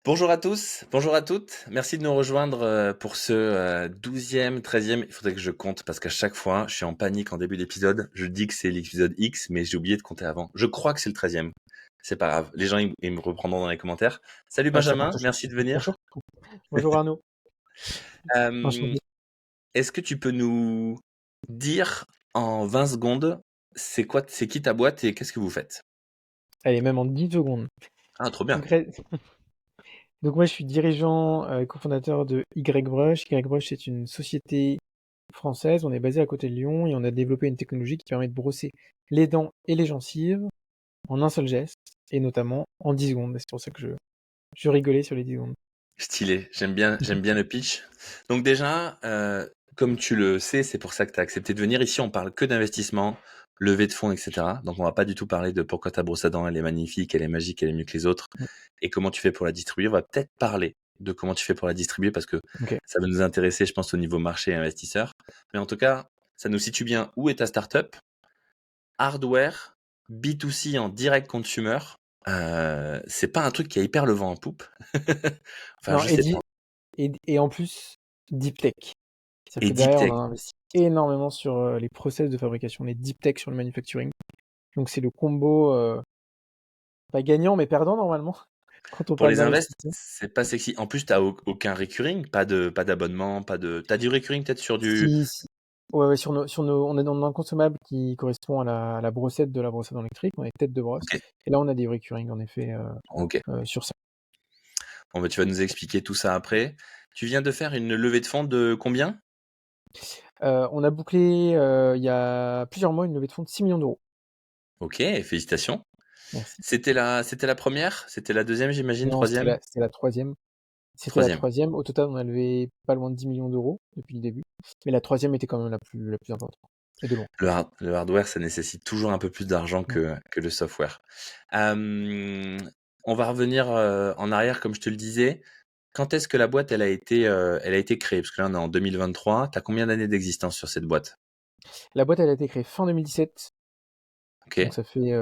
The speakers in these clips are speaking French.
Bonjour à tous, bonjour à toutes. Merci de nous rejoindre pour ce 12e, 13e. Il faudrait que je compte parce qu'à chaque fois, je suis en panique en début d'épisode. Je dis que c'est l'épisode X, mais j'ai oublié de compter avant. Je crois que c'est le 13e. C'est pas grave. Les gens, ils me reprendront dans les commentaires. Salut Ouais, ça porte Benjamin, chance. merci de venir. Bonjour. Bonjour Arnaud. Euh, Enchanté. Est-ce que tu peux nous dire en 20 secondes, c'est qui ta boîte et qu'est-ce que vous faites? Allez, même en 10 secondes. Ah, trop bien. Concret- Donc moi, je suis dirigeant et cofondateur de YBrush. YBrush, c'est une société française. On est basé à côté de Lyon et on a développé une technologie qui permet de brosser les dents et les gencives en un seul geste et notamment en 10 secondes. Et c'est pour ça que je rigolais sur les 10 secondes. Stylé, j'aime bien le pitch. Donc déjà, comme tu le sais, c'est pour ça que tu as accepté de venir. Ici, on parle que d'investissement, levée de fonds, etc. Donc on va pas du tout parler de pourquoi ta brosse à dents, elle est magnifique, elle est magique, elle est mieux que les autres, et comment tu fais pour la distribuer. On va peut-être parler de comment tu fais pour la distribuer parce que Ok. ça va nous intéresser, je pense, au niveau marché et investisseur. Mais en tout cas, ça nous situe bien où est ta startup. Hardware, B2C en direct consumer, c'est pas un truc qui a hyper le vent en poupe. Enfin, Non, je sais pas. et en plus, deep tech. C'est-à-dire Et que deep derrière, on tech. a investi énormément sur les process de fabrication, les deep tech sur le manufacturing. Donc c'est le combo pas gagnant mais perdant normalement quand on Pour parle les invests, d'investissement. c'est pas sexy. En plus, t'as aucun recurring, pas d'abonnement, pas de. T'as du recurring peut-être sur du. Si. Ouais, ouais, on est dans un consommable qui correspond à la brossette de la brossette électrique, on est tête de brosse. Ok, Et là, on a des recurring en effet ok. sur ça. Bon, bah, tu vas nous expliquer tout ça après. Tu viens de faire une levée de fonds de combien? On a bouclé il y a plusieurs mois une levée de fonds de 6 millions d'euros. Ok, félicitations. Merci. C'était la première? C'était la deuxième, j'imagine, Non, troisième? c'était la troisième. C'était la Troisième. troisième. Au total, on a levé pas loin de 10 millions d'euros depuis le début. Mais la troisième était quand même la plus importante. Et de loin. Le hardware, ça nécessite toujours un peu plus d'argent Ouais. que le software. Euh, on va revenir en arrière, comme je te le disais. Quand est-ce que la boîte elle a été créée? Parce que là, on est en 2023. Tu as combien d'années d'existence sur cette boîte? La boîte, elle a été créée fin 2017. Ok. Donc ça fait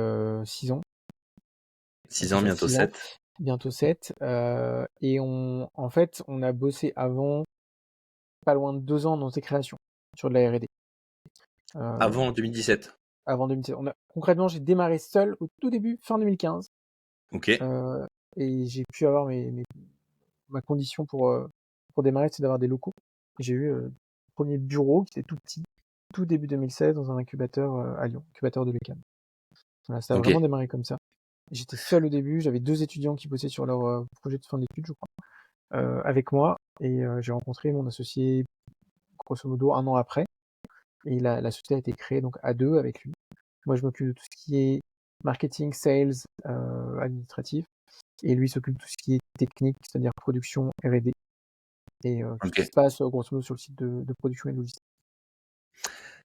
6 ans. Ça 6 fait ans, ça bientôt 6 ans. 7. Bientôt 7. Et en fait, on a bossé avant, pas loin de 2 ans dans ses créations, sur de la R&D. Avant 2017. Avant 2017. Concrètement, j'ai démarré seul au tout début, fin 2015. Ok. euh, et j'ai pu avoir ma condition pour démarrer, c'est d'avoir des locaux. J'ai eu le premier bureau qui était tout petit, tout début 2016, dans un incubateur à Lyon, incubateur de l'UQAM. Voilà, ça a Ok. vraiment démarré comme ça. J'étais seul au début, j'avais 2 étudiants qui bossaient sur leur projet de fin d'études, je crois, avec moi, et j'ai rencontré mon associé grosso modo 1 an après, et la société a été créée donc à 2 avec lui. Moi, je m'occupe de tout ce qui est marketing, sales, administratif, et lui s'occupe de tout ce qui est technique, c'est-à-dire production, R&D, et tout ce qui Ok. se passe grosso modo sur le site de production et de logistique.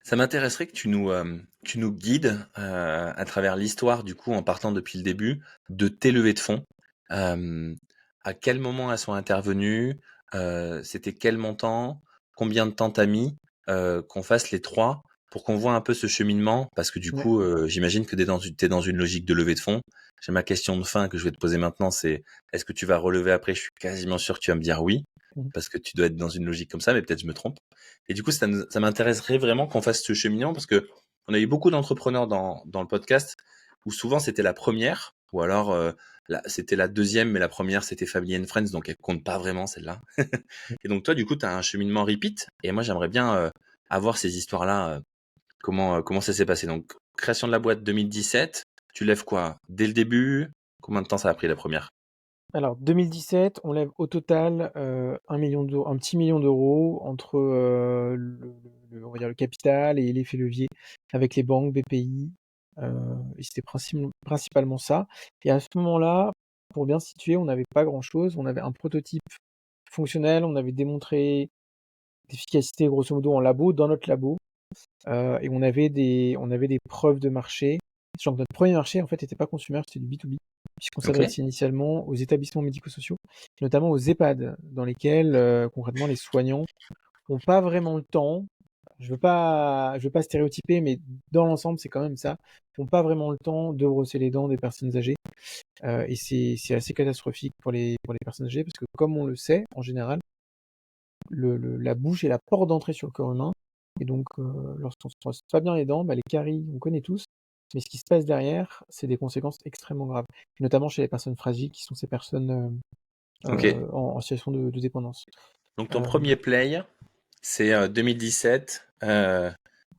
Ça m'intéresserait que tu nous guides à travers l'histoire, du coup, en partant depuis le début, de tes levées de fonds. Euh, à quel moment elles sont intervenues? C'était quel montant? Combien de temps t'as mis qu'on fasse les trois pour qu'on voit un peu ce cheminement? Parce que du Ouais. coup, j'imagine que t'es dans une logique de levée de fonds. J'ai ma question de fin que je vais te poser maintenant, c'est est-ce que tu vas relever après? Je suis quasiment sûr que tu vas me dire oui, Mhm. parce que tu dois être dans une logique comme ça, mais peut-être je me trompe. Et du coup, ça m'intéresserait vraiment qu'on fasse ce cheminement parce que on a eu beaucoup d'entrepreneurs dans le podcast où souvent c'était la première ou alors c'était la deuxième, mais la première c'était Family and Friends, donc elle compte pas vraiment celle-là. Et donc toi, du coup, tu as un cheminement repeat et moi j'aimerais bien avoir ces histoires-là. Comment ça s'est passé? Donc création de la boîte 2017, tu lèves quoi? Dès le début? Combien de temps ça a pris la première? Alors 2017, on lève au total 1 million d'euros, un petit million d'euros entre on va dire le capital et l'effet levier avec les banques, BPI. Et c'était principalement ça. Et à ce moment-là, pour bien se situer, on n'avait pas grand-chose. On avait un prototype fonctionnel, on avait démontré l'efficacité grosso modo en labo, dans notre labo, et on avait des preuves de marché. Sachant que notre premier marché, en fait, n'était pas consumer, c'était du B2B, puisqu'on Ok. s'adressait initialement aux établissements médico-sociaux, notamment aux EHPAD, dans lesquels, concrètement, les soignants n'ont pas vraiment le temps. Je veux pas stéréotyper, mais dans l'ensemble, c'est quand même ça. N'ont pas vraiment le temps de brosser les dents des personnes âgées. Et c'est assez catastrophique pour les personnes âgées parce que comme on le sait, en général, la bouche est la porte d'entrée sur le corps humain. Et donc, lorsqu'on se brosse pas bien les dents, bah, les caries, on connaît tous. Mais ce qui se passe derrière, c'est des conséquences extrêmement graves. Et notamment chez les personnes fragiles, qui sont ces personnes Ok. en situation de dépendance. Donc ton Euh, premier play, c'est 2017.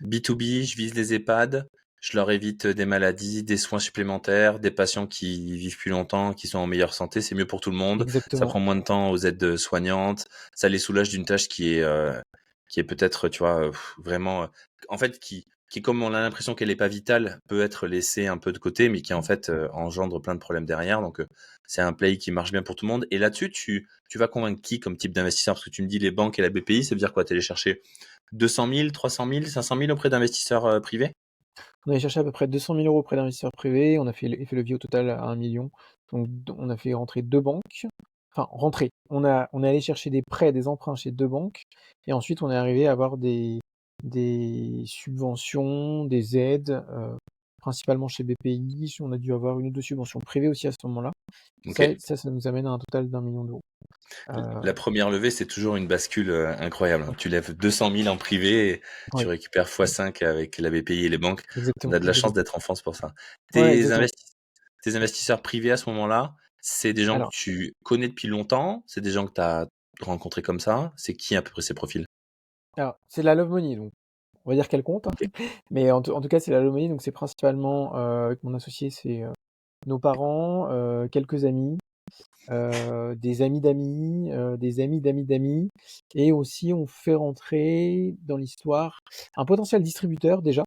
B2B, je vise les EHPAD. Je leur évite des maladies, des soins supplémentaires, des patients qui vivent plus longtemps, qui sont en meilleure santé. C'est mieux pour tout le monde. Ça exactement. prend moins de temps aux aides soignantes. Ça les soulage d'une tâche qui est peut-être, tu vois, vraiment, en fait, qui, comme on a l'impression qu'elle n'est pas vitale, peut être laissée un peu de côté, mais qui en fait engendre plein de problèmes derrière. Donc, c'est un play qui marche bien pour tout le monde. Et là-dessus, tu vas convaincre qui comme type d'investisseur? Parce que tu me dis les banques et la BPI, ça veut dire quoi? Tu allé chercher 200 000, 300 000, 500 000 auprès d'investisseurs privés? On avait cherché à peu près 200 000 euros auprès d'investisseurs privés. On a fait l'effet levier au total à 1 million. Donc, on a fait rentrer deux banques. Enfin, rentrer. On est allé chercher des prêts, des emprunts chez deux banques. Et ensuite, on est arrivé à avoir des subventions, des aides, principalement chez BPI. On a dû avoir une ou deux subventions privées aussi à ce moment-là. Ok. Ça nous amène à un total d'1 million d'euros. La première levée, c'est toujours une bascule incroyable, hein. Tu lèves 200 000 en privé et tu Oui, récupères x5 avec la BPI et les banques. On exactement, a de la chance exactement. d'être en France pour ça. Ouais, Tes, exactement. investi- tes investisseurs privés à ce moment-là, c'est des gens que Alors, tu connais depuis longtemps? C'est des gens que tu as rencontrés comme ça? C'est qui à peu près ces profils? c'est de la love money, donc on va dire qu'elle compte, hein. Ok. Mais en tout cas, c'est la love money, donc c'est principalement, avec mon associé, c'est nos parents, quelques amis, des amis d'amis, des amis d'amis d'amis. Et aussi, on fait rentrer dans l'histoire un potentiel distributeur déjà,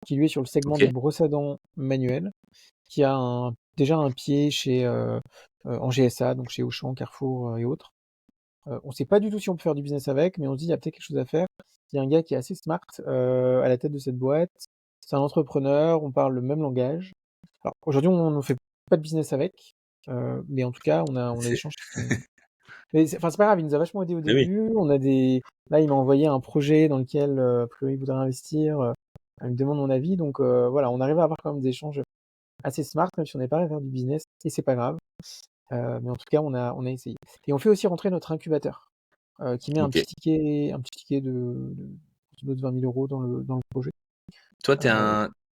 qui lui est sur le segment Ok. des brosses à dents manuelles, qui a déjà un pied en GSA, donc chez Auchan, Carrefour et autres. On sait pas du tout si on peut faire du business avec, mais on se dit il y a peut-être quelque chose à faire. Il y a un gars qui est assez smart à la tête de cette boîte. C'est un entrepreneur, on parle le même langage. Alors aujourd'hui, on ne fait pas de business avec, mais en tout cas, on a des C'est... échanges qui sont. Mais enfin, c'est pas grave, il nous a vachement aidé au Mais oui. début. Là, il m'a envoyé un projet dans lequel, a priori, il voudrait investir. Il me demande mon avis, donc voilà, on arrive à avoir quand même des échanges assez smart, même si on n'est pas à faire du business, et c'est pas grave. Mais en tout cas, on a essayé. Et on fait aussi rentrer notre incubateur, qui met Ok. un petit ticket de 20 000 euros dans le projet. Toi,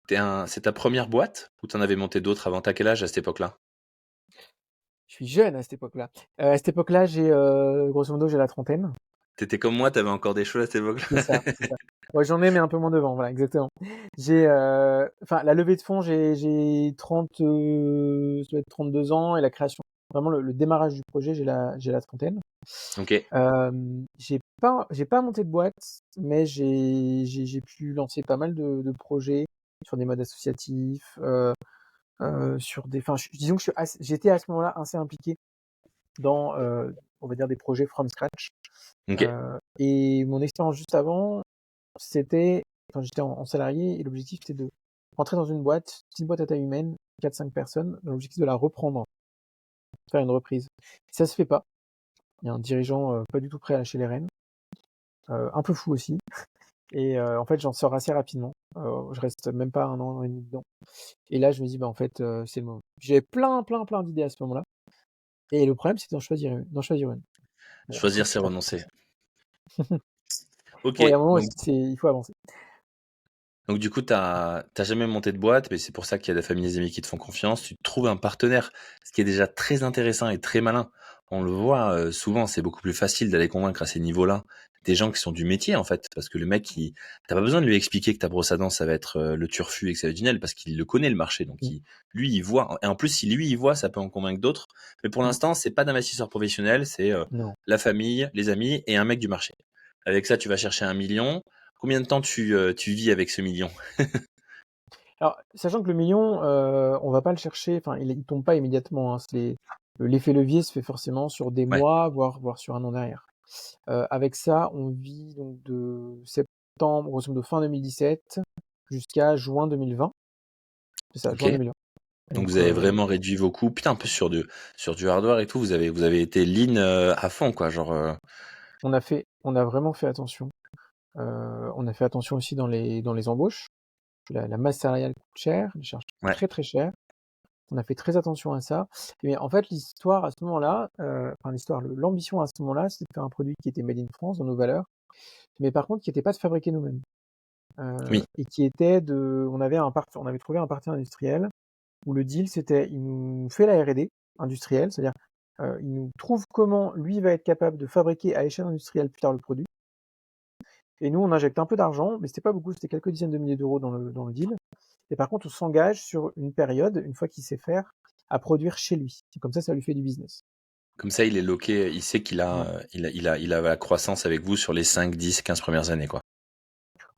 Euh, c'est ta première boîte ou t'en avais monté d'autres avant? T'as quel âge à cette époque-là? je suis jeune à cette époque-là. À cette époque-là, grosso modo, j'ai la trentaine. T'étais comme moi, t'avais encore des choses à cette C'est ça, époque-là. c'est ça. Ouais, j'en ai, mais un peu moins devant, voilà, exactement. Enfin, la levée de fonds, j'ai 30, ça doit être 32 ans, et la création, vraiment le démarrage du projet, j'ai la trentaine. Ok. J'ai pas monté de boîte, mais j'ai pu lancer pas mal de projets sur des modes associatifs, enfin, disons que j'étais à ce moment-là assez impliqué dans, on va dire, des projets from scratch. Ok. Et mon expérience juste avant, enfin, j'étais en salarié, et l'objectif c'était de rentrer dans une boîte, petite boîte à taille humaine, 4-5 personnes, dans l'objectif de la reprendre, faire une reprise. Ça se fait pas. Il y a un dirigeant pas du tout prêt à lâcher les rênes, un peu fou aussi. Et en fait, j'en sors assez rapidement. Je reste même pas un an et demi dedans. Et là, je me dis, bah en fait, c'est le moment. J'avais plein, plein, plein d'idées à ce moment-là. Et le problème, c'était d'en choisir une. Bon, Choisir, c'est principalement. renoncer. Ok. Bon, il y a un moment aussi, Donc, il faut avancer. Donc du coup, t'as jamais monté de boîte, mais c'est pour ça qu'il y a la famille et des amis qui te font confiance. Tu trouves un partenaire, ce qui est déjà très intéressant et très malin. On le voit souvent, c'est beaucoup plus facile d'aller convaincre à ces niveaux-là des gens qui sont du métier en fait, parce que le mec, t'as pas besoin de lui expliquer que ta brosse à dents ça va être le turfu et que ça va être génial, parce qu'il le connaît le marché, donc Mm, lui il voit. Et en plus, si lui il voit, ça peut en convaincre d'autres. Mais pour mm. l'instant, c'est pas d'investisseur professionnel, c'est Non. la famille, les amis et un mec du marché. Avec ça, tu vas chercher 1 million. Combien de temps tu vis avec ce million? Alors, sachant que le million, on va pas le chercher, enfin, il tombe pas immédiatement, hein. L'effet levier se fait forcément sur des Ouais. mois, voire sur un an derrière. Avec ça, on vit donc de septembre, grosso modo fin 2017, jusqu'à juin 2020. C'est ça, juin Ok. 2020. Donc Donc, vous avez vraiment réduit vos coûts. Putain, un peu sur du hardware et tout, vous avez été lean à fond, quoi. Genre, on a vraiment fait attention. On a fait attention aussi dans les embauches. La masse salariale coûte cher, elle charge ouais. très très cher. On a fait très attention à ça. Mais en fait, l'histoire à ce moment-là, l'ambition à ce moment-là, c'était de faire un produit qui était made in France dans nos valeurs, mais par contre qui était pas de fabriquer nous-mêmes. Oui, Et on avait trouvé un partenaire industriel où le deal c'était il nous fait la R&D industrielle, c'est-à-dire il nous trouve comment lui va être capable de fabriquer à échelle industrielle plus tard le produit. Et nous on injecte un peu d'argent, mais c'était pas beaucoup, c'était quelques dizaines de milliers d'euros dans le deal. Et par contre on s'engage sur une période, une fois qu'il sait faire, à produire chez lui. Et comme ça lui fait du business. comme ça, il est loqué, il sait qu'il Ouais. a, il a la croissance avec vous sur les 5, 10, 15 premières années, quoi.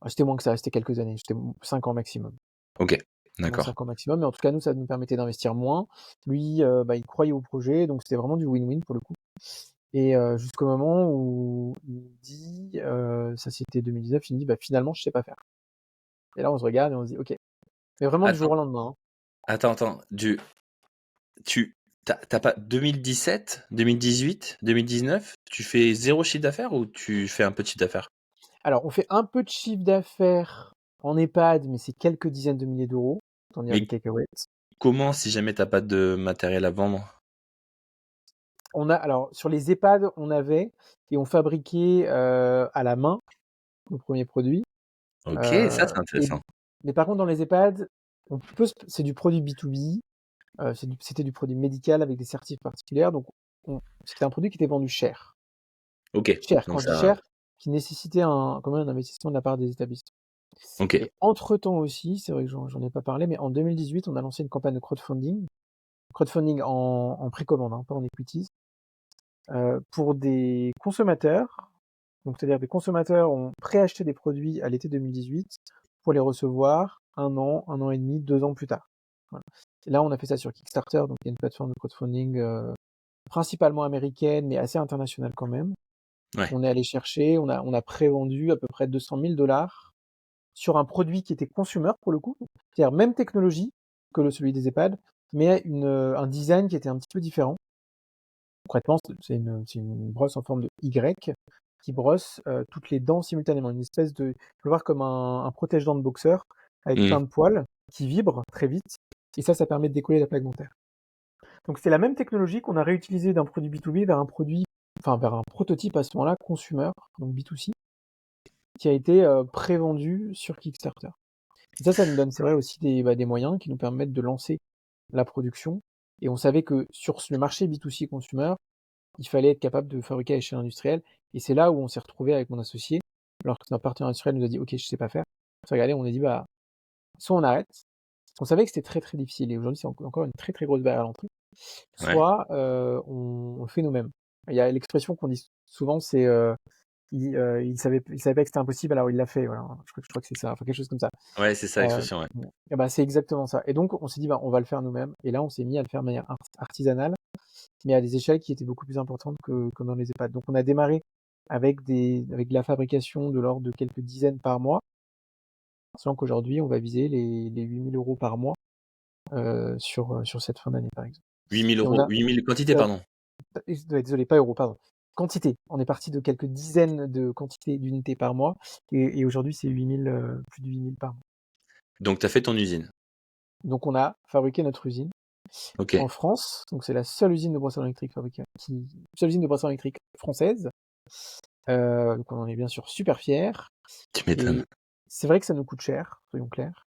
C'était moins que ça, c'était quelques années, c'était 5 ans maximum. Ok, Moins d'accord. 5 ans maximum, mais en tout cas nous ça nous permettait d'investir moins. Lui, il croyait au projet, donc c'était vraiment du win-win pour le coup. Et jusqu'au moment où il me dit, ça c'était 2019, il me dit: «Bah, finalement, je sais pas faire». Et là, on se regarde et on se dit: «OK». Mais vraiment du jour Attends, au lendemain, hein. attends, t'as pas 2017, 2018, 2019, tu fais zéro chiffre d'affaires ou tu fais un peu de chiffre d'affaires? Alors, on fait un peu de chiffre d'affaires en EHPAD, mais c'est quelques dizaines de milliers d'euros, autant dire Mais des cacahuètes. comment si jamais t'as pas de matériel à vendre? Alors sur les EHPAD, on avait et on fabriquait, à la main nos premiers produits, Ok, ça heu c'est et intéressant. mais par contre dans les EHPAD, c'est du produit B2B, c'était du produit médical avec des certifs particulières, donc c'était un produit qui était vendu cher. Ok, Cher, quand donc je dis ça, cher, qui nécessitait quand même un investissement de la part des établissements. ok, Et entre-temps aussi, c'est vrai que j'en ai pas parlé, mais en 2018, on a lancé une campagne de crowdfunding. Crowdfunding en précommande, hein, pas en equities, pour des consommateurs. Donc, c'est-à-dire des consommateurs ont préacheté des produits à l'été 2018 pour les recevoir 1 an et demi, 2 ans plus tard. Voilà. Et là, on a fait ça sur Kickstarter, donc il y a une plateforme de crowdfunding principalement américaine, mais assez internationale quand même. ouais. On est allé chercher, on a prévendu à peu près 200 000 dollars sur un produit qui était consumer pour le coup. C'est-à-dire même technologie que celui des EHPAD, mais un design qui était un petit peu différent. Concrètement, c'est une brosse en forme de Y qui brosse toutes les dents simultanément. Une espèce de, faut le voir comme un protège-dents de boxeur avec Mhm. plein de poils qui vibrent très vite. Et ça permet de décoller la plaque dentaire. Donc c'est la même technologie qu'on a réutilisée d'un produit B2B vers un prototype à ce moment-là, consumer, donc B2C, qui a été prévendu sur Kickstarter. Et ça nous donne, c'est vrai, aussi des moyens qui nous permettent de lancer la production. Et on savait que sur le marché B2C consumer, il fallait être capable de fabriquer à échelle industrielle. Et c'est là où on s'est retrouvé avec mon associé, alors que notre partenaire industriel nous a dit, OK, je sais pas faire. On s'est regardé, on a dit, bah, soit on arrête, parce qu'on savait que c'était très très difficile, et aujourd'hui c'est encore une très très grosse barrière à l'entrée, Ouais. soit on le fait nous-mêmes. Il y a l'expression qu'on dit souvent, c'est il savait pas que c'était impossible, alors il l'a fait. Voilà. Je crois que c'est ça, enfin quelque chose comme ça. Ouais, c'est ça Euh, l'expression, ouais. et bah, c'est exactement ça. Et donc on s'est dit, bah, on va le faire nous-mêmes. Et là, on s'est mis à le faire de manière artisanale, mais à des échelles qui étaient beaucoup plus importantes que dans les EHPAD. Donc on a démarré avec de la fabrication de l'ordre de quelques dizaines par mois, sachant qu'aujourd'hui, on va viser les 8 000 euros par mois sur cette fin d'année, par exemple. 8 000 Et on euros, a, 8 000 quantité, euh, pardon. désolé, pas euros, pardon. Quantité. On est parti de quelques dizaines de quantités d'unités par mois, et aujourd'hui, c'est 8 000, plus de 8 000 par mois. Donc t'as fait ton usine. Donc on a fabriqué notre usine Ok, en France. Donc c'est la seule usine de brossard électrique seule usine de brossard électrique française. Donc on en est bien sûr super fiers. tu m'étonnes. Et c'est vrai que ça nous coûte cher, soyons clairs.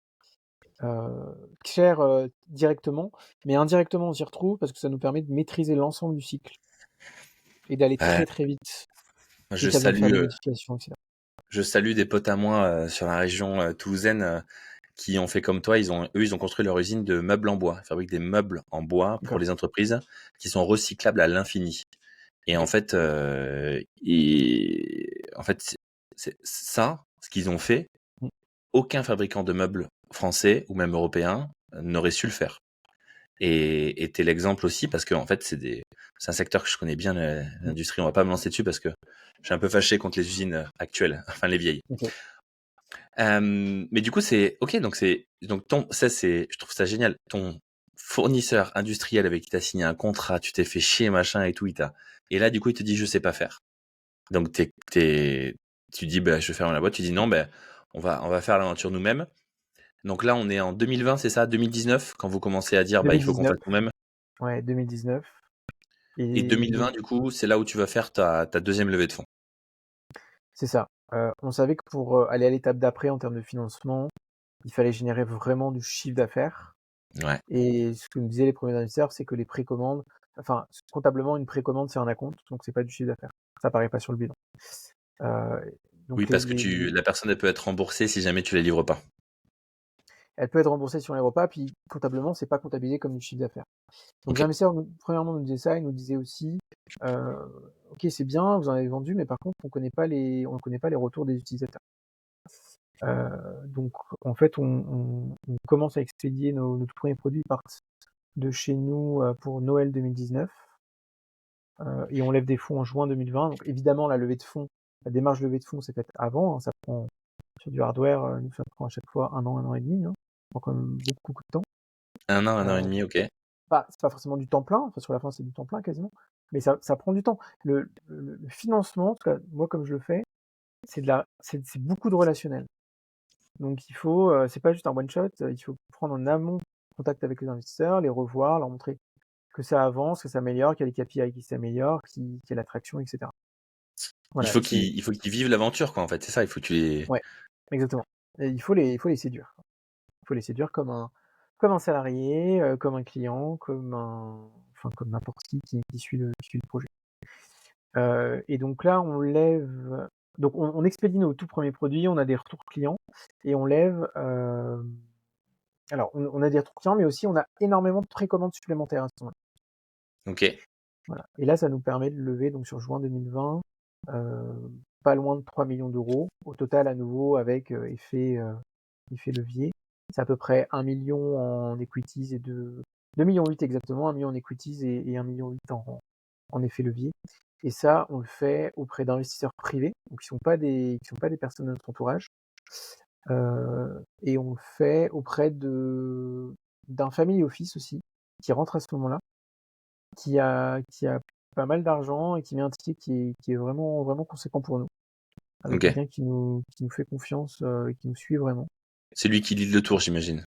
Cher directement, mais indirectement on s'y retrouve parce que ça nous permet de maîtriser l'ensemble du cycle et d'aller Ouais, très très vite dès je qu'il y a besoin de faire salue, des euh, modifications, etc. je salue des potes à moi sur la région toulousaine qui ont fait comme toi. Ils ont construit leur usine de meubles en bois. Ils fabriquent des meubles en bois pour D'accord. les entreprises qui sont recyclables à l'infini. Et en Ok. fait, c'est ça, ce qu'ils ont fait. Mm. Aucun fabricant de meubles français ou même européen n'aurait su le faire. Et t'es l'exemple aussi parce que en fait, c'est un secteur que je connais bien, Mm. l'industrie. On va pas me lancer dessus parce que je suis un peu fâché contre les usines actuelles, enfin les vieilles. Ok. Mais du coup, je trouve ça génial. Ton fournisseur industriel avec qui t'as signé un contrat, tu t'es fait chier, machin et tout, et là, du coup, il te dit, je sais pas faire. Donc, tu dis, bah, je vais faire la boîte. Tu dis, non, ben, on va faire l'aventure nous-mêmes. Donc là, on est en 2020, c'est ça? 2019, quand vous commencez à dire, bah, il faut qu'on 2019, fasse nous-mêmes. ouais, 2019. Et Et donc, 2020, du coup, c'est là où tu vas faire ta deuxième levée de fonds. c'est ça. On savait que pour aller à l'étape d'après en termes de financement, il fallait générer vraiment du chiffre d'affaires. Ouais. Et ce que nous disaient les premiers investisseurs, c'est que les précommandes, enfin, comptablement, une précommande, c'est un acompte, donc c'est pas du chiffre d'affaires. Ça apparaît pas sur le bilan. Euh, Oui, donc parce que la personne, elle peut être remboursée si jamais tu la livres pas. elle peut être remboursée sur les repas, puis comptablement, c'est pas comptabilisé comme du chiffre d'affaires. Donc les Ok. investisseurs, premièrement, nous disaient ça, ils nous disaient aussi, euh, ok, c'est bien, vous en avez vendu, mais par contre, on connaît pas les retours des utilisateurs. Donc, en fait, on commence à expédier nos tout premiers produits, ils partent de chez nous pour Noël 2019, et on lève des fonds en juin 2020. Donc, évidemment, la levée de fonds, la démarche de levée de fonds s'est faite avant, hein, ça prend, sur du hardware, nous, ça prend à chaque fois un an et demi, hein, ça prend quand même beaucoup de temps. 1 an et Euh, demi, ok. c'est pas forcément du temps plein, enfin, sur la fin, c'est du temps plein quasiment, mais ça prend du temps. Le financement, en tout cas, moi, comme je le fais, c'est beaucoup de relationnel. Donc il faut, c'est pas juste un one shot, il faut prendre en amont contact avec les investisseurs, les revoir, leur montrer que ça avance, que ça améliore, qu'il y a les KPI qui s'améliorent, qu'il y a l'attraction, etc. Il Voilà, faut qu'ils vivent l'aventure, quoi, en fait. C'est ça, il faut que tu les... ouais, exactement. Et il faut les séduire. Il faut les séduire comme un salarié, comme un client, enfin comme n'importe qui suit le projet. Et donc là, on expédie nos tout premiers produits, on a des retours clients et on lève. Alors, on a des retours clients, mais aussi on a énormément de précommandes supplémentaires à ce moment-là. Ok. Voilà. Et là, ça nous permet de lever, donc sur juin 2020, pas loin de 3 millions d'euros. Au total, à nouveau, avec effet levier. C'est à peu près 1 million en equities et 2 millions 8 exactement, 1 million en equities et 1 million 8 en effet levier. Et ça, on le fait auprès d'investisseurs privés, donc qui sont pas des personnes de notre entourage. Et on le fait auprès d'un family office aussi, qui rentre à ce moment-là, qui a pas mal d'argent et qui met un ticket qui est vraiment, vraiment conséquent pour nous. Avec Ok. quelqu'un qui nous fait confiance et qui nous suit vraiment. C'est lui qui lead le tour, j'imagine.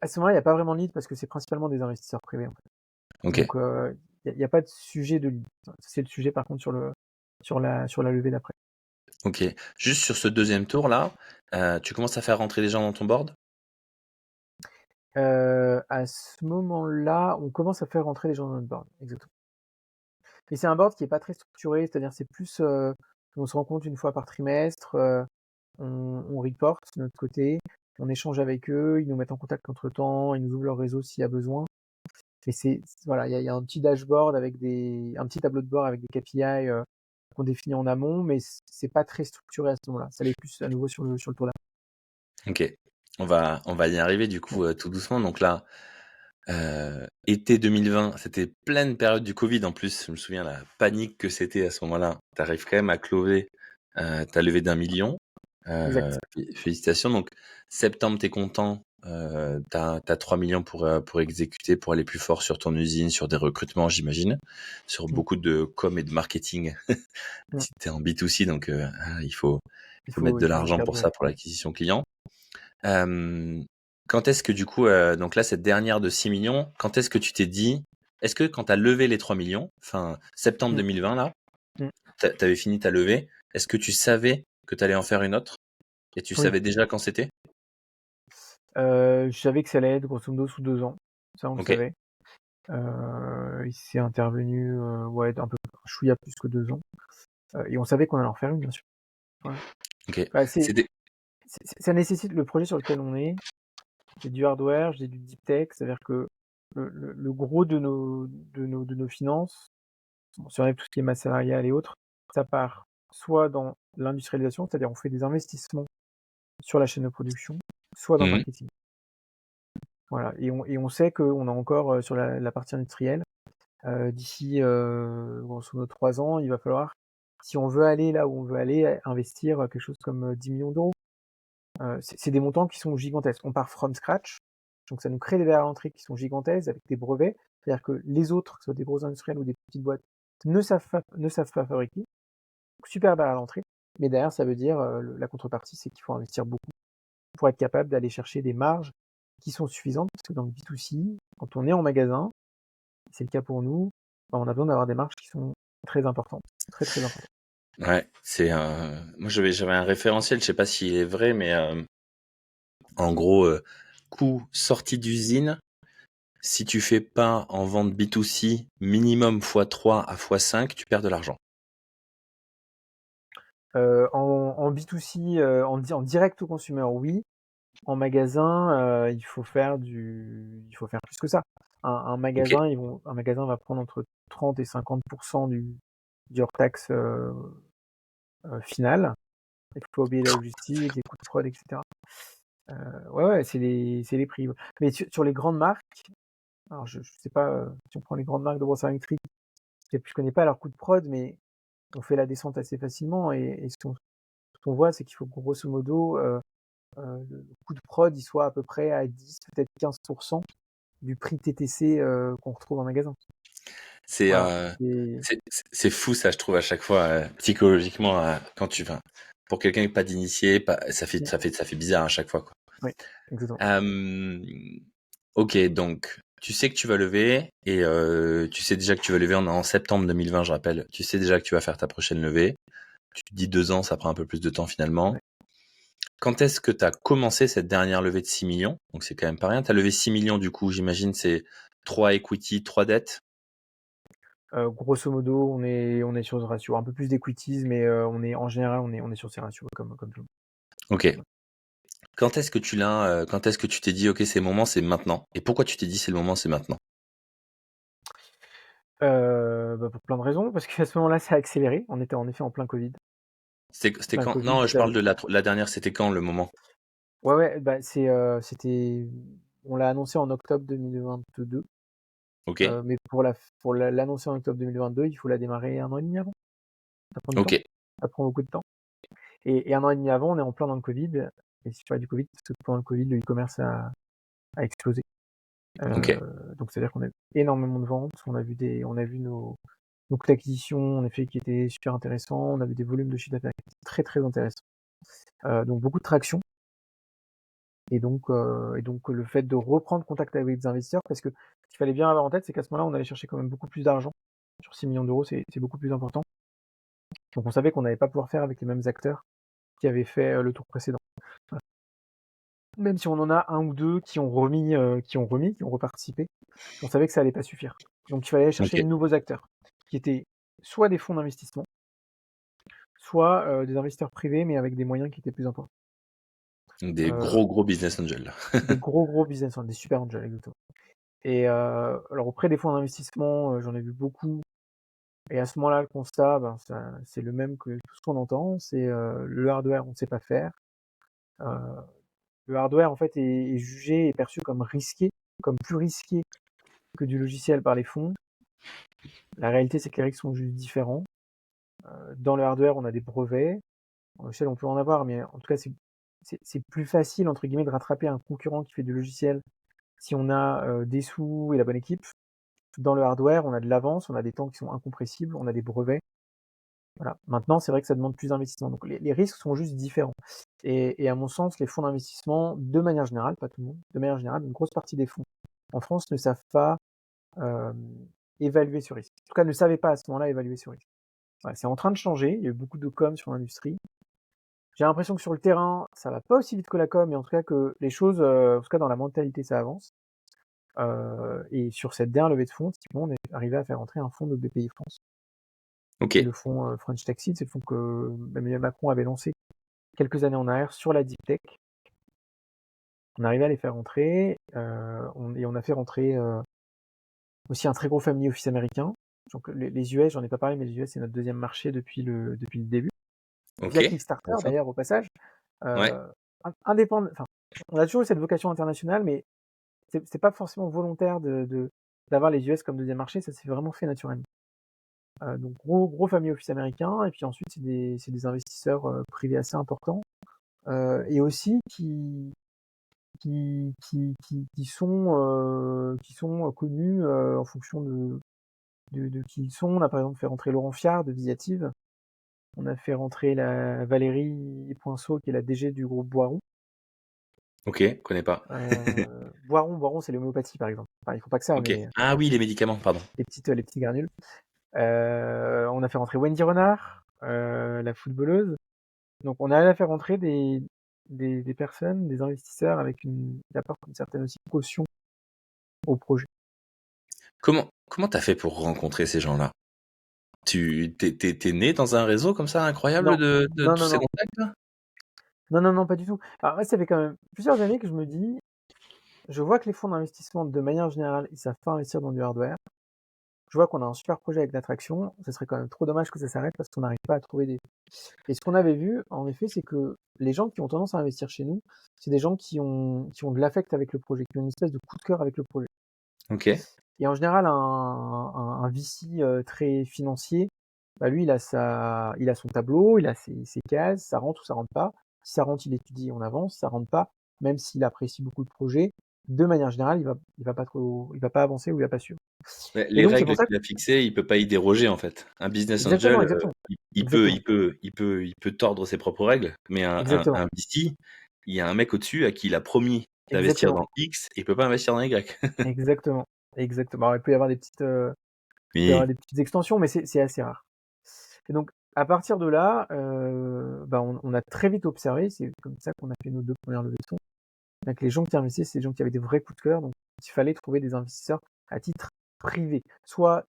À ce moment-là, il n'y a pas vraiment de lead parce que c'est principalement des investisseurs privés, en fait. Ok. Donc, il n'y a pas de sujet de lead. C'est le sujet, par contre, sur la levée d'après. Ok. Juste sur ce deuxième tour-là, tu commences à faire rentrer des gens dans ton board? À ce moment-là, on commence à faire rentrer les gens dans notre board. Exactement. Et c'est un board qui est pas très structuré, c'est-à-dire c'est plus, on se rencontre une fois par trimestre, on reporte de notre côté, on échange avec eux, ils nous mettent en contact entre-temps, ils nous ouvrent leur réseau s'il y a besoin. Et voilà, il y a un petit dashboard avec un petit tableau de bord avec des KPI qu'on définit en amont, mais c'est pas très structuré à ce moment-là. Ça l'est plus à nouveau sur le tour d'après. Ok. On va y arriver, du Ouais. coup, tout doucement. Donc là, été 2020, c'était pleine période du Covid en plus. Je me souviens la panique que c'était à ce moment-là. Tu arrives quand même à closer ta levée d'1 million. Exact. Félicitations. Donc, septembre, tu es content. Tu as 3 millions pour exécuter, pour aller plus fort sur ton usine, sur des recrutements, j'imagine, sur Mm. beaucoup de com et de marketing. Mm. Si tu es en B2C, donc il Il faut mettre faut, de il faut l'argent investir pour dedans. ça, pour l'acquisition client. Euh, Quand est-ce que du coup, donc là, cette dernière de 6 millions, quand est-ce que tu t'es dit, est-ce que quand tu as levé les 3 millions, fin septembre Mm. 2020, là, Mm. tu avais fini ta levée, est-ce que tu savais que tu allais en faire une autre? Et tu Oui. savais déjà quand c'était? Je savais que ça allait être grosso modo sous 2 ans. Ça, on le Ok, savait. Il s'est intervenu, ouais, un peu, un chouïa plus que 2 ans. Et on savait qu'on allait en faire une, bien sûr. Voilà. ok. Bah, C'était, ça nécessite le projet sur lequel on est. J'ai du hardware, j'ai du deep tech, c'est-à-dire que le gros de nos finances, bon, si on enlève tout ce qui est masse salariale et autres, ça part soit dans l'industrialisation, c'est-à-dire on fait des investissements sur la chaîne de production, soit dans le Mhm. marketing. Voilà. Et on sait qu'on a encore sur la partie industrielle, d'ici grosso modo 3 ans, il va falloir, si on veut aller là où on veut aller, investir quelque chose comme 10 millions d'euros. C'est des montants qui sont gigantesques. On part from scratch, donc ça nous crée des barrières à l'entrée qui sont gigantesques avec des brevets. C'est-à-dire que les autres, que ce soit des gros industriels ou des petites boîtes, ne savent pas fabriquer. Donc, super barrière à l'entrée. Mais derrière, ça veut dire, la contrepartie, c'est qu'il faut investir beaucoup. pour être capable d'aller chercher des marges qui sont suffisantes, parce que dans le B2C, quand on est en magasin, c'est le cas pour nous, on a besoin d'avoir des marges qui sont très importantes, très très importantes. Ouais, moi j'avais un référentiel, je sais pas s'il est vrai, mais en gros, coût sortie d'usine, si tu fais pas en vente B2C minimum x3 à x5, tu perds de l'argent. En B2C, en direct au consumer, oui. En magasin, il faut faire plus que ça. Un Ok. magasin va prendre entre 30 et 50% du hors-taxe final. Il faut oublier la logistique, les coûts de prod, etc. Ouais, c'est les prix. Mais sur les grandes marques, alors je sais pas si on prend les grandes marques de brosse à électrique, je connais pas leur coût de prod, mais on fait la descente assez facilement et ce qu'on voit, c'est qu'il faut grosso modo le coût de prod il soit à peu près à 10, peut-être 15% du prix TTC qu'on retrouve en magasin. C'est Voilà. euh, c'est fou ça, je trouve à chaque fois psychologiquement quand tu vas pour quelqu'un qui n'est pas d'initié, ça fait bizarre à chaque fois quoi. Oui, exactement. Ok, donc tu sais que tu vas lever et tu sais déjà que tu vas lever en septembre 2020, je rappelle. Tu sais déjà que tu vas faire ta prochaine levée. Tu te dis 2 ans, ça prend un peu plus de temps finalement. Ouais. Quand est-ce que tu as commencé cette dernière levée de 6 millions? Donc c'est quand même pas rien. Tu as levé 6 millions du coup, j'imagine c'est 3 equity, 3 dettes. Grosso modo, on est sur ce ratio. Un peu plus d'equities, mais en général, on est sur ces ratios comme tout le monde. Ok. Quand est-ce que tu t'es dit ok c'est le moment, c'est maintenant? Et pourquoi tu t'es dit c'est le moment, c'est maintenant? Pour plein de raisons, parce qu'à ce moment-là, ça a accéléré. On était en effet en plein Covid. C'était Plein quand? Covid, Non, je ça. parle de la dernière, c'était quand le moment? Ouais, c'était. On l'a annoncé en octobre 2022. Ok. Mais l'annoncer en octobre 2022, il faut la démarrer 1 an et demi avant. Ça prend du temps. Ok. Ça prend beaucoup de temps. Et 1 an et demi avant, on est en plein dans le Covid. Et si je parle du Covid, parce que pendant le Covid, le e-commerce a explosé. Ok. Donc c'est-à-dire qu'on a eu énormément de ventes. On a vu nos coûts d'acquisition, en effet, qui étaient super intéressants. On avait des volumes de chiffre d'affaires qui étaient très très intéressants. Donc beaucoup de traction. Et donc le fait de reprendre contact avec des investisseurs, parce que ce qu'il fallait bien avoir en tête, c'est qu'à ce moment-là, on allait chercher quand même beaucoup plus d'argent. Sur 6 millions d'euros, c'est beaucoup plus important. Donc on savait qu'on n'allait pas pouvoir faire avec les mêmes acteurs qui avaient fait le tour précédent. Voilà. Même si on en a un ou deux qui ont reparticipé, on savait que ça allait pas suffire. Donc il fallait aller chercher Ok. de nouveaux acteurs, qui étaient soit des fonds d'investissement, soit des investisseurs privés, mais avec des moyens qui étaient plus importants. Des Euh, gros business angels. des gros business, des super angels, exactement. Et alors auprès des fonds d'investissement, j'en ai vu beaucoup. Et à ce moment-là, le constat, c'est le même que tout ce qu'on entend. C'est le hardware, on ne sait pas faire. Euh, le hardware, en fait, est jugé et perçu comme risqué, comme plus risqué que du logiciel par les fonds. La réalité, c'est que les risques sont juste différents. Dans le hardware, on a des brevets. En logiciel, on peut en avoir, mais en tout cas, c'est plus facile, entre guillemets, de rattraper un concurrent qui fait du logiciel si on a des sous et la bonne équipe. Dans le hardware, on a de l'avance, on a des temps qui sont incompressibles, on a des brevets. Voilà. Maintenant, c'est vrai que ça demande plus d'investissement. Donc les risques sont juste différents. Et à mon sens, les fonds d'investissement, de manière générale, pas tout le monde, de manière générale, une grosse partie des fonds en France ne savent pas euh, évaluer ce risque. En tout cas, ne savaient pas à ce moment-là évaluer ce risque. Voilà, c'est en train de changer. Il y a eu beaucoup de com sur l'industrie. J'ai l'impression que sur le terrain, ça va pas aussi vite que la com, mais en tout cas que les choses, en tout cas dans la mentalité, ça avance. Et sur cette dernière levée de fonds, typiquement, on est arrivé à faire entrer un fonds de BPI France. Ok. C'est le fonds French Tech Seed, c'est le fonds que Emmanuel Macron avait lancé quelques années en arrière sur la deep tech. On est arrivé à les faire rentrer, et on a fait rentrer aussi un très gros family office américain. Donc les US, j'en ai pas parlé, mais les US c'est notre deuxième marché depuis le début. Ok. Via Kickstarter Intéressant. d'ailleurs au passage. Ouais. Euh, Indépendant, enfin, on a toujours eu cette vocation internationale, mais c'est pas forcément volontaire d'avoir les US comme deuxième marché, ça s'est vraiment fait naturellement. Donc gros family office américain, et puis ensuite c'est des investisseurs privés assez importants, et aussi qui sont connus en fonction de qui ils sont. On a par exemple fait rentrer Laurent Fiard de Visiative. On a fait rentrer la Valérie Poinceau, qui est la DG du groupe Boiron. OK, connais pas. Boiron, c'est l'homéopathie, par exemple. Enfin, il faut pas que ça, OK. mais Ah oui, les médicaments, pardon. les petits granules. On a fait rentrer Wendy Renard, la footballeuse. Donc, on arrive à faire rentrer des personnes, des investisseurs qui apportent une certaine aussi caution au projet. Comment t'as fait pour rencontrer ces gens-là? T'es né dans un réseau comme ça incroyable Non, de non, tous non, ces non, contacts-là? non, non, non, pas du tout. Alors, moi, ça fait quand même plusieurs années que je me dis, je vois que les fonds d'investissement, de manière générale, ils savent pas investir dans du hardware. Je vois qu'on a un super projet avec l'attraction. Ce serait quand même trop dommage que ça s'arrête parce qu'on n'arrive pas à trouver des. Et ce qu'on avait vu, en effet, c'est que les gens qui ont tendance à investir chez nous, c'est des gens qui ont de l'affect avec le projet, qui ont une espèce de coup de cœur avec le projet. OK. Et en général, un VC très financier, bah lui, il a son tableau, il a ses cases, ça rentre ou ça rentre pas. Si ça rentre, il étudie, on avance. Si ça rentre pas, même s'il apprécie beaucoup le projet, de manière générale, il va pas avancer ou il va pas suivre. Ouais, Et les donc, c'est pour règles ça que, qu'il a fixées, il peut pas y déroger, en fait. Un business exactement, angel, exactement, il exactement, il peut tordre ses propres règles, mais exactement, un VC, il y a un mec au-dessus à qui il a promis d'investir exactement, dans X et il peut pas investir dans Y. exactement, exactement. Alors, il peut y avoir il peut y avoir Oui. des petites extensions, mais c'est assez rare. Et donc, à partir de là, bah, on a très vite observé, c'est comme ça qu'on a fait nos deux premières levées de fonds, que les gens qui investissaient, c'est des gens qui avaient des vrais coups de cœur, donc il fallait trouver des investisseurs à titre privé, soit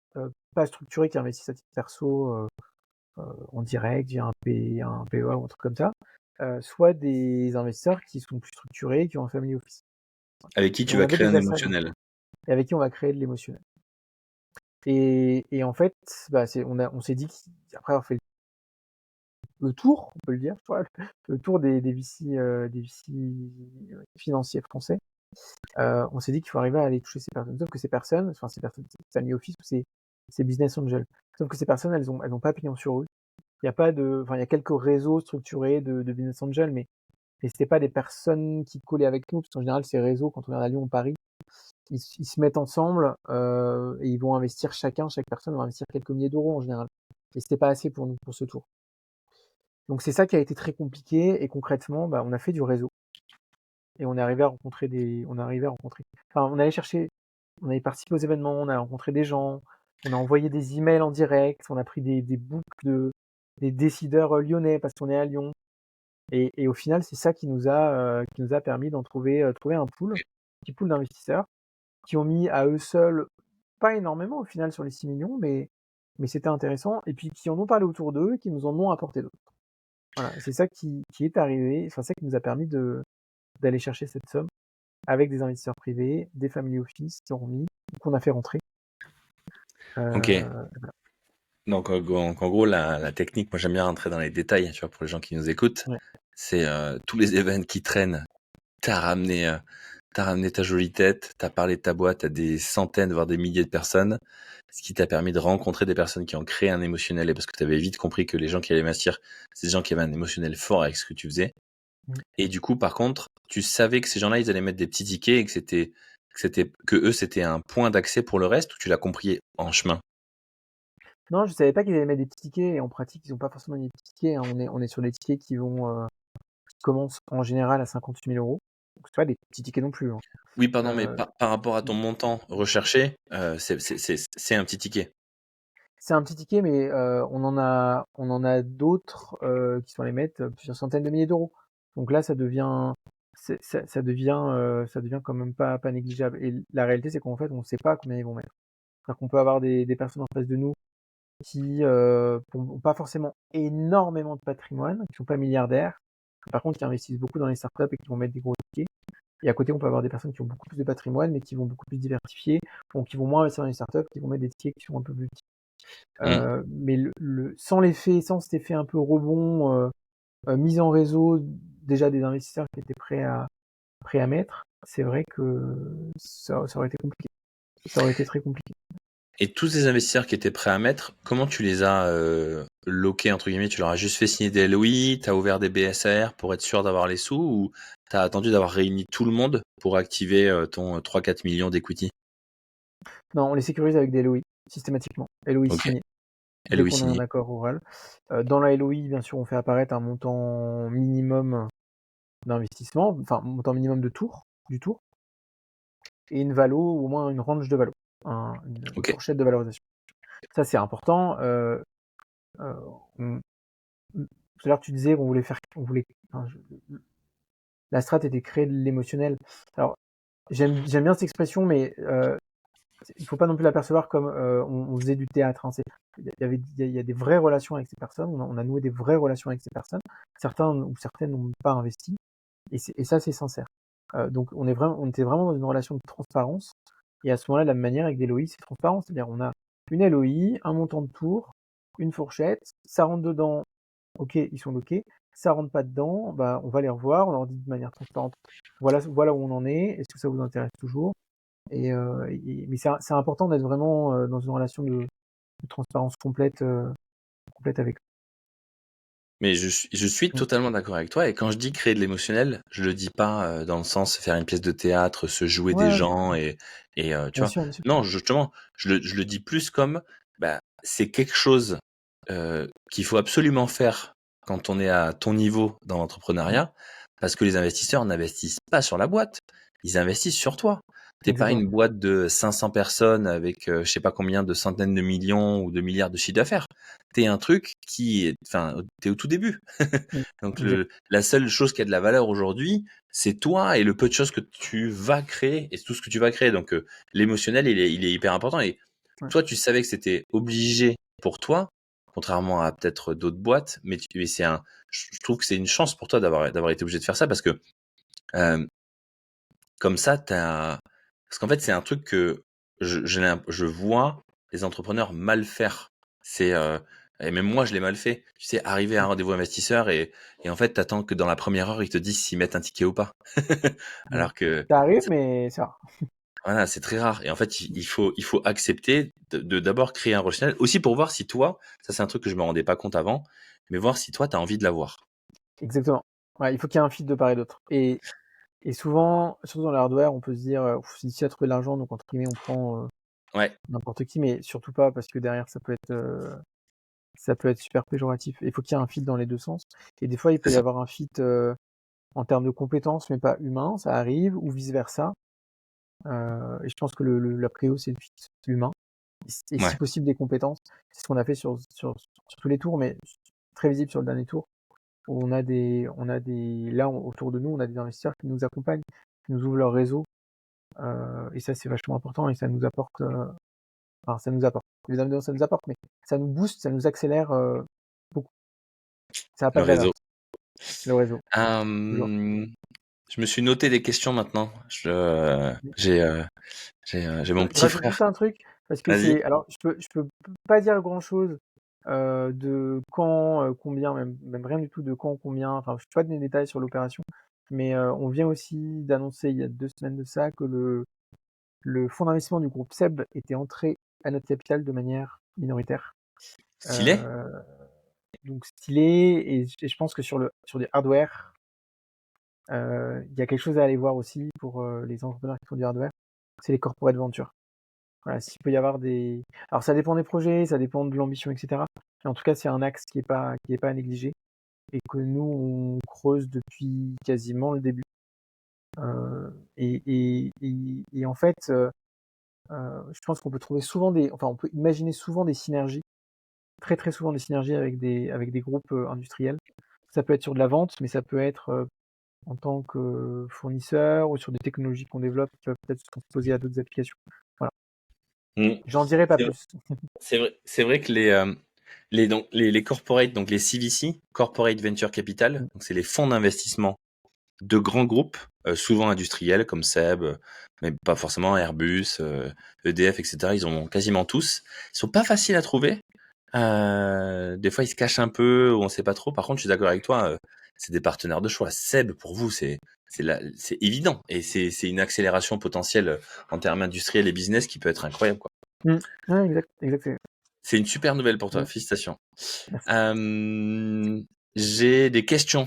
pas structurés qui investissent à titre perso en direct via un PEA ou un truc comme ça, soit des investisseurs qui sont plus structurés, qui ont un family office. Avec qui Et tu on vas avait créer un déjà ça, donc, émotionnel. et avec qui on va créer de l'émotionnel. Et en fait, bah, on s'est dit qu'après avoir fait le tour, on peut le dire, tu vois, le tour des VC financiers français, on s'est dit qu'il faut arriver à aller toucher ces personnes. Sauf que ces personnes, enfin ces personnes, ces family office ou ces business angels, sauf que ces personnes, elles ont pas pignon sur rue. Il y a pas de, enfin il y a quelques réseaux structurés de business angels, mais c'était pas des personnes qui collaient avec nous, parce qu'en général ces réseaux, quand on est à Lyon ou Paris, ils se mettent ensemble et ils vont investir chaque personne va investir quelques milliers d'euros en général. Et c'était pas assez pour nous pour ce tour. Donc c'est ça qui a été très compliqué et concrètement, bah, on a fait du réseau et on est arrivé à rencontrer. Enfin, on avait participé aux événements, on a rencontré des gens, on a envoyé des emails en direct, on a pris des boucles des décideurs lyonnais parce qu'on est à Lyon. Et au final, c'est ça qui nous a permis trouver un petit pool d'investisseurs qui ont mis à eux seuls pas énormément au final sur les 6 millions, mais c'était intéressant. Et puis qui en ont parlé autour d'eux et qui nous en ont apporté d'autres. Voilà, c'est ça qui est arrivé, enfin, ça qui nous a permis d'aller chercher cette somme avec des investisseurs privés, des family office qui ont mis, qu'on a fait rentrer. OK. Euh, Donc, en gros, la technique, moi j'aime bien rentrer dans les détails, tu vois, pour les gens qui nous écoutent. ouais. C'est tous les événements qui traînent. T'as ramené ta jolie tête, t'as parlé de ta boîte à des centaines, voire des milliers de personnes, ce qui t'a permis de rencontrer des personnes qui ont créé un émotionnel, et parce que t'avais vite compris que les gens qui allaient investir, c'est des gens qui avaient un émotionnel fort avec ce que tu faisais. Mm. Et du coup, par contre, tu savais que ces gens-là, ils allaient mettre des petits tickets et que eux, c'était un point d'accès pour le reste, ou tu l'as compris en chemin? Non, je savais pas qu'ils allaient mettre des petits tickets et en pratique, ils ont pas forcément des petits tickets, hein. On est sur des tickets qui commencent en général à 58 000 euros. Donc c'est pas des petits tickets non plus, hein. Oui, pardon, mais Euh, par rapport à ton montant recherché, c'est un petit ticket. c'est un petit ticket, mais on en a d'autres qui sont allés mettre plusieurs centaines de milliers d'euros. Donc là, ça devient quand même pas négligeable. Et la réalité, c'est qu'en fait, on ne sait pas combien ils vont mettre. C'est-à-dire qu'on peut avoir des personnes en face de nous qui n'ont pas forcément énormément de patrimoine, qui sont pas milliardaires, par contre qui investissent beaucoup dans les startups et qui vont mettre des gros tickets. Et à côté, on peut avoir des personnes qui ont beaucoup plus de patrimoine, mais qui vont beaucoup plus diversifier, donc qui vont moins investir dans les startups, qui vont mettre des tickets qui sont un peu plus petits. Hmm. Mais sans cet effet un peu rebond, mise en réseau, déjà des investisseurs qui étaient prêts à mettre, c'est vrai que ça aurait été compliqué. Ça aurait été très compliqué. Et tous ces investisseurs qui étaient prêts à mettre, comment tu les as loqués, entre guillemets? Tu leur as juste fait signer des LOI, t'as ouvert des BSR pour être sûr d'avoir les sous, ou t'as attendu d'avoir réuni tout le monde pour activer ton 3-4 millions d'equity? Non, on les sécurise avec des LOI, systématiquement. LOI Ok, signé, dès LOI qu'on a un signé. accord oral. Dans la LOI, bien sûr, on fait apparaître un montant minimum d'investissement, enfin montant minimum du tour, et une valo, ou au moins une range de valo, une Ok. fourchette de valorisation. Ça, c'est important. Euh, on- Tout à l'heure, tu disais qu'on voulait enfin, la strat était de créer de l'émotionnel. Alors, j'aime bien cette expression, mais il faut pas non plus l'apercevoir comme on faisait du théâtre. Hein. Il y a des vraies relations avec ces personnes. On a noué des vraies relations avec ces personnes. Certains ou certaines n'ont pas investi, et ça, c'est sincère. Donc, on était vraiment dans une relation de transparence. Et à ce moment-là, de la même manière, avec des LOI, c'est transparent. C'est-à-dire, on a une LOI, un montant de tour, une fourchette, ça rentre dedans, ok, ils sont bloqués. Ça rentre pas dedans, bah, on va les revoir, on leur dit de manière transparente, voilà où on en est, est-ce que ça vous intéresse toujours? Mais c'est important d'être vraiment dans une relation de transparence complète avec Mais je suis eux. totalement d'accord avec toi. Et quand je dis créer de l'émotionnel, je le dis pas dans le sens faire une pièce de théâtre, se jouer des Ouais, gens et tu bien vois. sûr, bien sûr. Non, justement, je le dis plus comme bah, c'est quelque chose qu'il faut absolument faire quand on est à ton niveau dans Mm. l'entrepreneuriat, parce que les investisseurs n'investissent pas sur la boîte, ils investissent sur toi. T'es pas Exactement. une boîte de 500 personnes avec je sais pas combien de centaines de millions ou de milliards de chiffre d'affaires. T'es un truc enfin, t'es au tout début. Mm. Donc Exact. la seule chose qui a de la valeur aujourd'hui, c'est toi et le peu de choses que tu vas créer et tout ce que tu vas créer. Donc l'émotionnel, il est hyper important. Et Ouais. toi, tu savais que c'était obligé pour toi, contrairement à peut-être d'autres boîtes, mais je trouve que c'est une chance pour toi d'avoir été obligé de faire ça parce que euh, comme ça, parce qu'en fait, c'est un truc que je vois les entrepreneurs mal faire. C'est et même moi, je l'ai mal fait. Tu sais, arriver à un rendez-vous investisseur et en fait, t'attends que dans la première heure, ils te disent s'ils mettent un ticket ou pas. Mm. Alors que Ça arrive, mais ça va. voilà, c'est très rare. Et en fait, il faut accepter de d'abord créer un relationnel aussi pour voir si toi, ça c'est un truc que je me rendais pas compte avant, mais voir si toi, t'as envie de l'avoir. Exactement. Ouais, il faut qu'il y ait un fit de part et d'autre. Et souvent, surtout dans le hardware, on peut se dire, c'est difficile à trouver de l'argent, donc entre guillemets, on prend Ouais, n'importe qui, mais surtout pas parce que derrière, ça peut être super péjoratif. Il faut qu'il y ait un fit dans les deux sens. Et des fois, il c'est peut y ça. avoir un fit en termes de compétences, mais pas humain, ça arrive, ou vice-versa. Et je pense que la préo, c'est le fit humain. Et si Ouais. possible, des compétences. C'est ce qu'on a fait sur tous les tours, mais très visible sur le dernier tour, où là, autour de nous, on a des investisseurs qui nous accompagnent, qui nous ouvrent leur réseau. Et ça, c'est vachement important et ça nous apporte, enfin, ça nous apporte. Évidemment, ça nous apporte, mais ça nous booste, ça nous accélère beaucoup. Ça n'a pas Le de valeur, réseau. le réseau, toujours. Euh, je me suis noté des questions maintenant. J'ai mon Je petit rajoute frère. juste un truc, parce que Vas-y. alors, je peux pas dire grand-chose de quand, combien, même rien du tout de quand, combien, enfin, je peux pas donner des détails sur l'opération, mais on vient aussi d'annoncer il y a 2 semaines de ça que le fonds d'investissement du groupe SEB était entré à notre capital de manière minoritaire. Stylé? Euh, donc stylé, et je pense que sur du hardware, il y a quelque chose à aller voir aussi pour les entrepreneurs qui font du hardware, c'est les corporate ventures. Voilà, s'il peut y avoir des... Alors ça dépend des projets, ça dépend de l'ambition, etc. Mais en tout cas, c'est un axe qui est pas à négliger et que nous, on creuse depuis quasiment le début. Et en fait, je pense qu'on peut trouver souvent enfin, on peut imaginer souvent des synergies, très très souvent des synergies avec des groupes industriels. Ça peut être sur de la vente, mais ça peut être en tant que fournisseur ou sur des technologies qu'on développe qui peuvent peut-être se transposer à d'autres applications. Voilà. Mm. J'en dirai pas C'est plus. c'est vrai que les corporate, donc les CVC, Corporate Venture Capital, donc c'est les fonds d'investissement de grands groupes, souvent industriels comme SEB, mais pas forcément Airbus, EDF, etc. Ils en ont quasiment tous. Ils sont pas faciles à trouver. Des fois, ils se cachent un peu, ou on sait pas trop. Par contre, je suis d'accord avec toi, c'est des partenaires de choix. SEB, pour vous, c'est évident. Et c'est une accélération potentielle en termes industriels et business qui peut être incroyable, quoi. Mm. Ouais, exact, exact. C'est une super nouvelle pour toi. Mm. Félicitations. Merci. J'ai des questions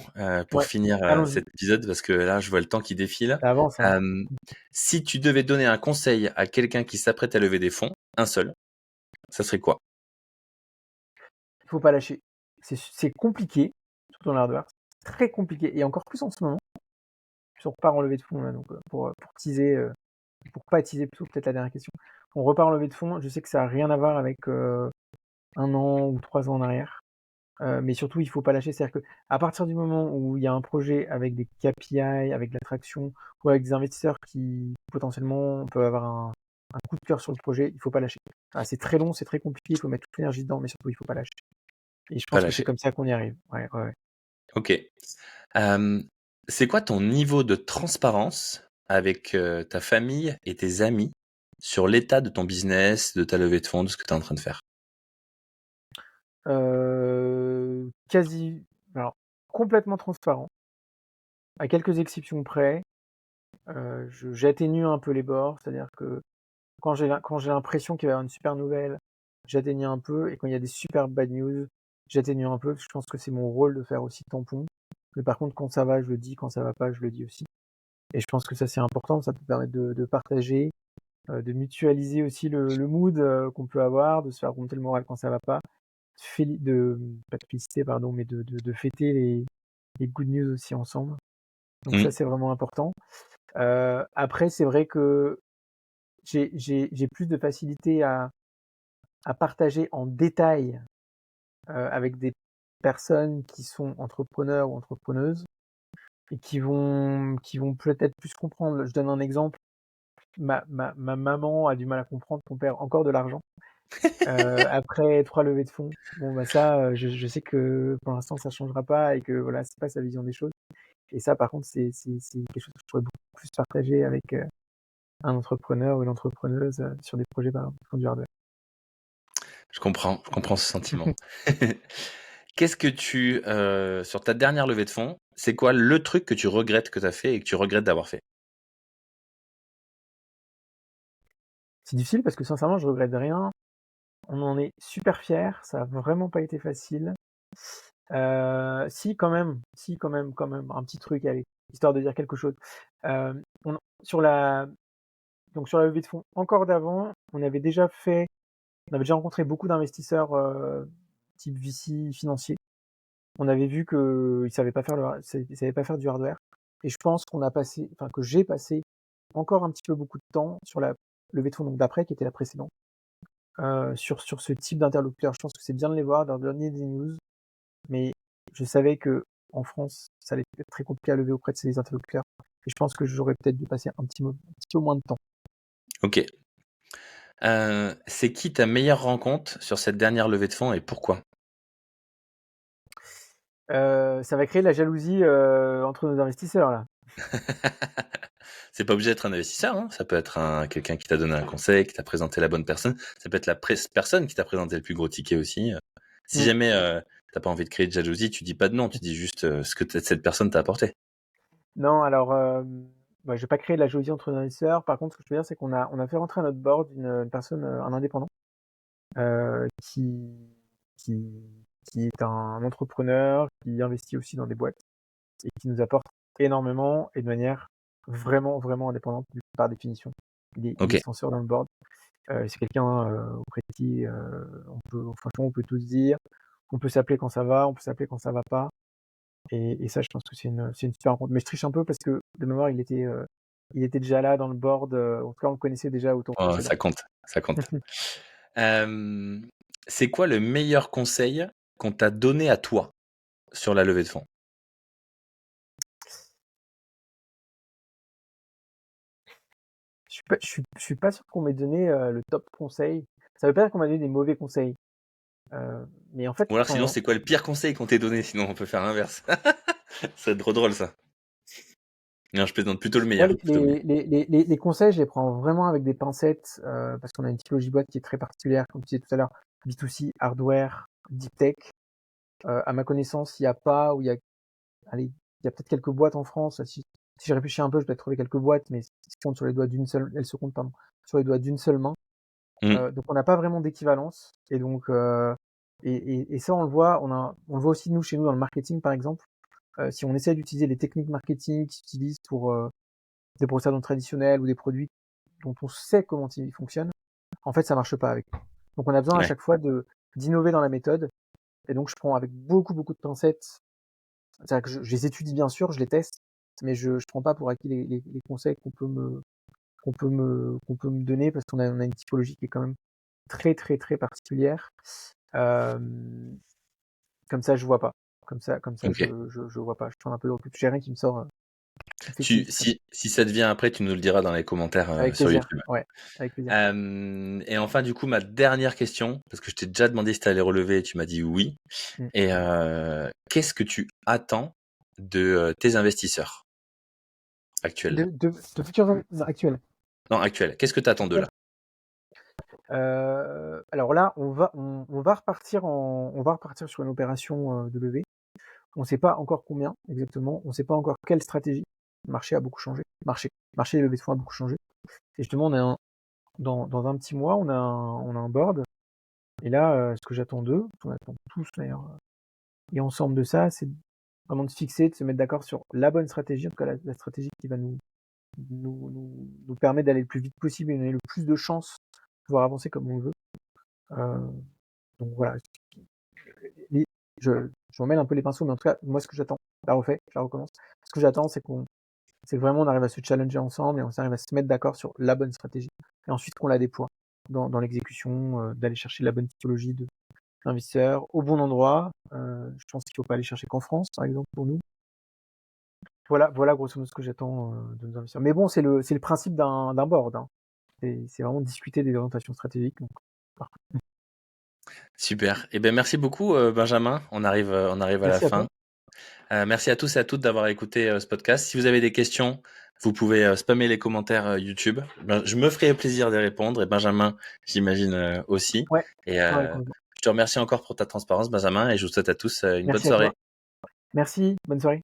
pour Ouais, finir allons-y. cet épisode parce que là, je vois le temps qui défile. Ça avance, hein. Euh, Si tu devais donner un conseil à quelqu'un qui s'apprête à lever des fonds, un seul, ça serait quoi? Il faut pas lâcher. C'est compliqué, surtout dans l'hardware. C'est très compliqué, et encore plus en ce moment. on repart en levée de fonds là, donc pour teaser, pour pas teaser plutôt peut-être la dernière question. On repart en levée de fonds. Je sais que ça a rien à voir avec 1 an ou 3 ans en arrière. Mais surtout, il faut pas lâcher. C'est-à-dire que à partir du moment où il y a un projet avec des KPI, avec de l'attraction, ou avec des investisseurs qui potentiellement peuvent avoir un coup de cœur sur le projet, il faut pas lâcher. C'est très long, c'est très compliqué, il faut mettre toute l'énergie dedans, mais surtout, il faut pas lâcher. Et je Pas pense que c'est lâcher. comme ça qu'on y arrive. Ouais, ouais, ouais. Ok. C'est quoi ton niveau de transparence avec ta famille et tes amis sur l'état de ton business, de ta levée de fonds, de ce que tu es en train de faire? Quasi, alors complètement transparent, à quelques exceptions près. J'atténue un peu les bords, c'est-à-dire que quand j'ai l'impression qu'il va y avoir une super nouvelle, j'atténue un peu, et quand il y a des super bad news, j'atténue un peu, parce que je pense que c'est mon rôle de faire aussi tampon. Mais par contre, quand ça va, je le dis, quand ça va pas, je le dis aussi. Et je pense que ça, c'est important, ça peut permettre de partager, de mutualiser aussi le mood qu'on peut avoir, de se faire remonter le moral quand ça va pas, pas de féliciter, pardon, mais de fêter les good news aussi ensemble. Donc ça, Mmh. c'est vraiment important. Après, c'est vrai que j'ai plus de facilité à partager en détail avec des personnes qui sont entrepreneurs ou entrepreneuses et qui vont peut-être plus comprendre. Je donne un exemple. Ma maman a du mal à comprendre qu'on perd encore de l'argent après 3 levées de fonds. Bon, bah ça, je sais que pour l'instant, ça changera pas et que voilà, c'est pas sa vision des choses. Et ça, par contre, c'est quelque chose que je pourrais beaucoup plus partager avec un entrepreneur ou une entrepreneuse sur des projets, par exemple, qui font du hardware. Je comprends ce sentiment. Qu'est-ce que sur ta dernière levée de fonds, c'est quoi le truc que tu regrettes que tu as fait et que tu regrettes d'avoir fait? C'est difficile parce que sincèrement, je regrette rien. On en est super fiers. Ça a vraiment pas été facile. Si quand même, un petit truc, allez, histoire de dire quelque chose. Euh, on- sur la, donc sur la levée de fonds encore d'avant, on avait déjà rencontré beaucoup d'investisseurs type VC financiers. On avait vu qu'ils savaient pas faire ils savaient pas faire du hardware. Et je pense que j'ai passé encore un petit peu beaucoup de temps sur la levée de fonds donc d'après, qui était la précédente, sur ce type d'interlocuteur. Je pense que c'est bien de les voir, de leur donner des news, mais je savais que en France, ça allait être très compliqué à lever auprès de ces interlocuteurs. Et je pense que j'aurais peut-être dû passer un petit peu moins de temps. Ok. C'est qui ta meilleure rencontre sur cette dernière levée de fonds et pourquoi? Ça va créer de la jalousie entre nos investisseurs là. C'est pas obligé d'être un investisseur, hein. Ça peut être quelqu'un qui t'a donné un conseil, qui t'a présenté la bonne personne. Ça peut être la personne qui t'a présenté le plus gros ticket aussi. Si Mm. jamais t'as pas envie de créer de jalousie, tu dis pas de nom, tu dis juste ce que cette personne t'a apporté. Non, alors, je vais pas créer de la jalousie entre nos investisseurs. Par contre, ce que je veux dire, c'est qu'on a fait rentrer à notre board une personne, un indépendant, euh, qui, qui, qui est un entrepreneur, qui investit aussi dans des boîtes et qui nous apporte énormément et de manière vraiment, vraiment indépendante par définition. Il est Ok. censeur dans le board. C'est quelqu'un auprès de qui franchement, on peut tout se dire. On peut s'appeler quand ça va, on peut s'appeler quand ça va pas. Et ça, je pense que c'est une super rencontre. Mais je triche un peu parce que de mémoire, il était déjà là dans le board. En tout cas, on le connaissait déjà au tour Oh, précédent. ça compte, ça compte. Euh, c'est quoi le meilleur conseil qu'on t'a donné à toi sur la levée de fonds? Je suis pas sûr qu'on m'ait donné le top conseil. Ça veut pas dire qu'on m'a donné des mauvais conseils. Mais en fait, Ou alors sinon, c'est quoi le pire conseil qu'on t'ait donné? Sinon, on peut faire l'inverse. Ça serait trop drôle, ça. Non, je plaisante, plutôt le moi, meilleur. les, Plutôt le meilleur. les conseils, je les prends vraiment avec des pincettes parce qu'on a une typologie boîte qui est très particulière, comme tu disais tout à l'heure, B2C, hardware, deep tech. À ma connaissance, il n'y a pas, ou allez, il y a peut-être quelques boîtes en France. Si je réfléchis un peu, je vais trouver quelques boîtes, mais elles se comptent, pardon, sur les doigts d'une seule main. Mm. Donc on n'a pas vraiment d'équivalence. Et donc, et ça, on le voit, on le voit aussi chez nous dans le marketing, par exemple. Si on essaie d'utiliser les techniques marketing qui s'utilisent pour des procédés non traditionnels ou des produits dont on sait comment ils fonctionnent, en fait, ça marche pas avec nous. Donc on a besoin à Ouais. chaque fois d'innover dans la méthode. Et donc je prends avec beaucoup, beaucoup de pincettes. C'est-à-dire que je les étudie bien sûr, je les teste, mais je prends pas pour acquis les conseils qu'on peut me donner parce qu'on a une typologie qui est quand même très, très, très particulière. Comme ça, je vois pas. Comme ça, Ok. je vois pas. Je prends un peu de recul. J'ai rien qui me sort tout de suite. Si ça te vient après, tu nous le diras dans les commentaires Avec sur plaisir. YouTube. Ouais, avec plaisir. Et enfin, du coup, ma dernière question, parce que je t'ai déjà demandé si tu allais relever et tu m'as dit oui. Mmh. Et qu'est-ce que tu attends de tes investisseurs actuels? De futurs actuels. Non, actuels. Qu'est-ce que tu attends d'eux là? Alors là, on va repartir sur une opération de levée. On ne sait pas encore combien exactement. On ne sait pas encore quelle stratégie. Le marché a beaucoup changé. Marché des levées de fonds a beaucoup changé. Et justement, dans un petit mois, on a un board. Et là, ce que j'attends d'eux, ce qu'on attend tous d'ailleurs, et ensemble de ça, c'est vraiment de fixer, de se mettre d'accord sur la bonne stratégie, en tout cas la stratégie qui va nous permettre d'aller le plus vite possible et nous donner le plus de chances de pouvoir avancer comme on le veut. Euh, donc voilà, les- je remets un peu les pinceaux, mais en tout cas, moi, ce que j'attends, je la recommence. Ce que j'attends, c'est que vraiment on arrive à se challenger ensemble et on arrive à se mettre d'accord sur la bonne stratégie. Et ensuite qu'on la déploie dans l'exécution, d'aller chercher la bonne typologie d'investisseurs au bon endroit. Je pense qu'il ne faut pas aller chercher qu'en France, par exemple, pour nous. Voilà grosso modo ce que j'attends de nos investisseurs. Mais bon, c'est le principe d'un board. Hein. C'est vraiment discuter des orientations stratégiques. Donc, Super. Eh bien, merci beaucoup, Benjamin. On arrive à la merci à fin. toi. Merci à tous et à toutes d'avoir écouté ce podcast. Si vous avez des questions, vous pouvez spammer les commentaires YouTube. Je me ferai plaisir de répondre et Benjamin, j'imagine aussi. Ouais, Et ouais, complètement. je te remercie encore pour ta transparence, Benjamin, et je vous souhaite à tous une bonne Merci à toi. soirée. Merci, bonne soirée.